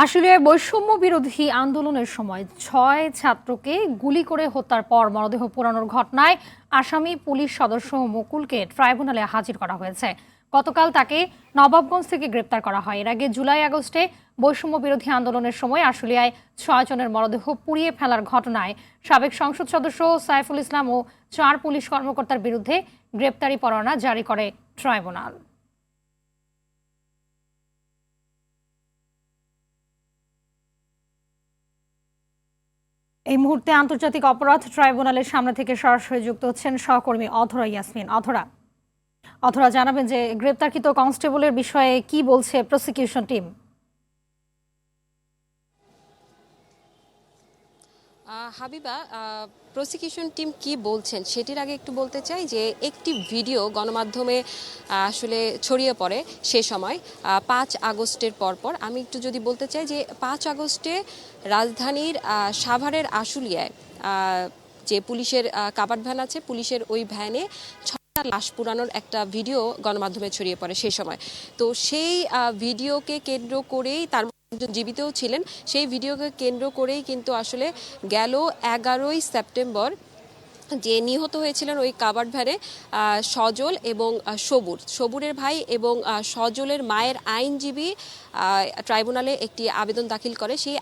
আসলে বৈষম্য বিরোধী আন্দোলনের সময় ৬ ছাত্রকে গুলি করে হত্যার পর মরদেহ পোড়ানোর ঘটনায় আসামি পুলিশ সদস্য মুকুলকে ট্রাইব্যুনালে হাজির করা হয়েছে। গতকাল তাকে নবাবগঞ্জ থেকে গ্রেপ্তার করা হয়। এর আগে জুলাই আগস্টে বৈষম্য বিরোধী আন্দোলনের সময় আশুলিয়ায় ৬ জনের মরদেহ পুড়িয়ে ফেলার ঘটনায় সাবেক সংসদ সদস্য সাইফুল ইসলাম ও ৪ পুলিশ কর্মকর্তার বিরুদ্ধে গ্রেপ্তারি পরোয়ানা জারি করে ট্রাইব্যুনাল। এই মুহূর্তে আন্তর্জাতিক অপরাধ ট্রাইব্যুনালের সামনে থেকে সরাসরি যুক্ত হচ্ছেন সহকর্মী অধরা ইয়াসমিন। অধরা জানাবেন যে গ্রেপ্তারকৃত কনস্টেবলের বিষয়ে কি বলছে prosecution team? Habiba, prosecution team কি বলছেন সেটির আগে একটু বলতে চাই যে একটি ভিডিও গণমাধ্যমে আসলে ছড়িয়ে পড়ে সে সময় ৫ আগস্টের পরপর। আমি একটু যদি বলতে চাই যে ৫ আগস্টে রাজধানীর সাভারের আশুলিয়ায় যে পুলিশের কাভার্ড ভ্যান আছে, পুলিশের ওই ভ্যানে লাশ পুরানোর একটা ভিডিও গণমাধ্যমে ছড়িয়ে পড়ে সেই সময়। তো সেই ভিডিওকে কেন্দ্র করেই তার একজন জীবিতও ছিলেন, সেই ভিডিওকে কেন্দ্র করেই কিন্তু আসলে গেল ১১ই সেপ্টেম্বর যে নিহত হয়েছিলেন ওই কাভার্ড ভ্যানে সজল এবং সবুরের ভাই এবং সজলের মায়ের আইনজীবী ট্রাইব্যুনালে একটি আবেদন দাখিল করে। সেই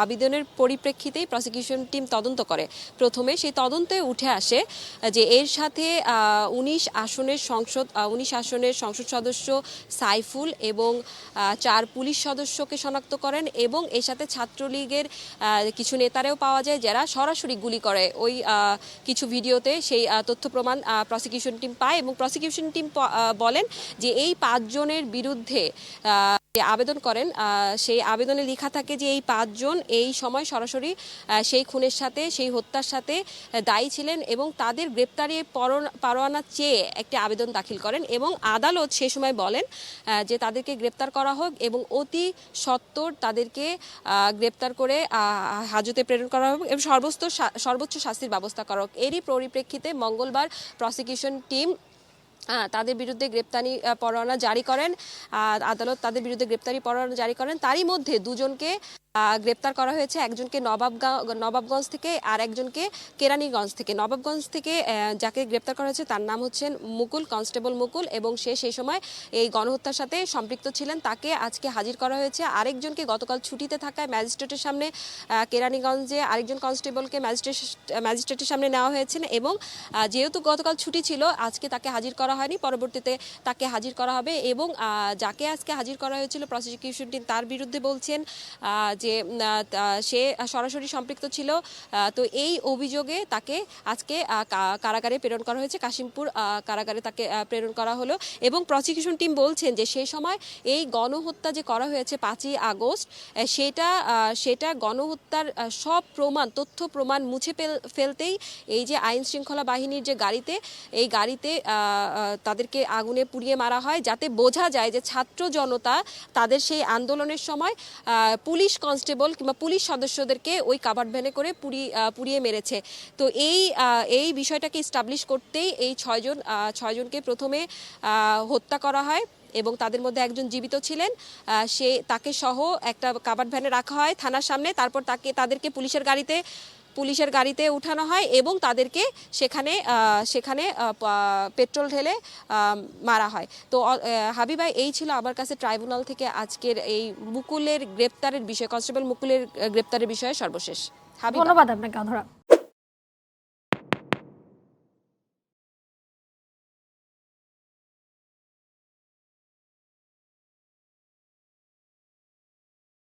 আবেদনের পরিপ্রেক্ষিতেই প্রসিকিউশন টিম তদন্ত করে। প্রথমে সেই তদন্তে উঠে আসে যে এর সাথে ১৯ আসনের সংসদ সদস্য সাইফুল এবং ৪ পুলিশ সদস্যকে শনাক্ত করেন এবং এর সাথে ছাত্রলীগের কিছু নেতারাও পাওয়া যায় যারা সরাসরি গুলি করে ওই কিছু ভিডিওতে। সেই তথ্য প্রমাণ প্রসিকিউশন টিম পায় এবং প্রসিকিউশন টিম বলেন যে এই ৫ জনের বিরুদ্ধে আবেদন করেন, সেই আবেদনে লেখা থাকে যে এই ৫ জন এই সময় সরাসরি সেই খুনের সাথে, সেই হত্যার সাথে দায়ী ছিলেন এবং তাদের গ্রেপ্তারি পরোয়ানা চেয়ে একটি আবেদন দাখিল করেন এবং আদালত সে সময় বলেন যে তাদেরকে গ্রেপ্তার করা হোক এবং অতি সত্বর তাদেরকে গ্রেপ্তার করে হাজতে প্রেরণ করা হোক এবং সর্বোচ্চ শাস্তির ব্যবস্থা করা হোক। এরই পরিপ্রেক্ষিতে মঙ্গলবার প্রসিকিউশন টিম তাদের বিরুদ্ধে গ্রেপ্তারি পরোয়ানা জারি করেন। আদালত তাদের বিরুদ্ধে গ্রেপ্তারি পরোয়ানা জারি করেন। তারই মধ্যে দুজনকে গ্রেপ্তার করা হয়েছে, একজনকে নবাবগঞ্জ থেকে আর একজনকে কেরানীগঞ্জ থেকে। নবাবগঞ্জ থেকে যাকে গ্রেপ্তার করা হয়েছে তার নাম হচ্ছেন মুকুল, কনস্টেবল মুকুল, এবং সে সেই সময় এই গণহত্যার সাথে সম্পৃক্ত ছিলেন। তাকে আজকে হাজির করা হয়েছে। আরেকজনকে গতকাল ছুটিতে থাকায় ম্যাজিস্ট্রেটের সামনে কেরানীগঞ্জে আরেকজন কনস্টেবলকে ম্যাজিস্ট্রেটের সামনে নেওয়া হয়েছে এবং যেহেতু গতকাল ছুটি ছিল আজকে তাকে হাজির করা হয়নি, পরবর্তীতে তাকে হাজির করা হবে। এবং যাকে আজকে হাজির করা হয়েছিল প্রসিকিউশন টিম তার বিরুদ্ধে বলছেন যে সে সরাসরি সম্পৃক্ত ছিল। তো এই অভিযোগে তাকে আজকে কারাগারে প্রেরণ করা হয়েছে, কাশিমপুর কারাগারে তাকে প্রেরণ করা হলো। এবং প্রসিকিউশন টিম বলছেন যে সেই সময় এই গণহত্যা যে করা হয়েছে ৫ই আগস্ট, সেটা গণহত্যার সব তথ্য প্রমাণ মুছে ফেলতেই এই যে আইন শৃঙ্খলা বাহিনীর যে এই গাড়িতে তাদেরকে আগুনে পুড়িয়ে মারা হয়, যাতে বোঝা যায় যে ছাত্র জনতা তাদের সেই আন্দোলনের সময় পুলিশ কনস্টেবল কিংবা পুলিশ সদস্যদেরকে ওই কাভার্ড ভ্যানে করে পুড়িয়ে মেরেছে। তো এই বিষয়টাকে এস্টাবলিশ করতেই এই ৬ জনকে প্রথমে হত্যা করা হয় এবং তাদের মধ্যে একজন জীবিত ছিলেন। তাকে সহ একটা কাভার্ড ভ্যানে রাখা হয় থানার সামনে। তারপর তাদেরকে পুলিশের গাড়িতে উঠানো হয় এবং তাদেরকে সেখানে পেট্রোল ঢেলে মারা হয়। তো হাবিবা, এই ছিল আমার কাছে ট্রাইব্যুনাল থেকে আজকের এই মুকুলের গ্রেপ্তারের বিষয়ে, কনস্টেবল মুকুলের গ্রেপ্তারের বিষয়ে সর্বশেষ। ধন্যবাদ আপনাকে অধরা।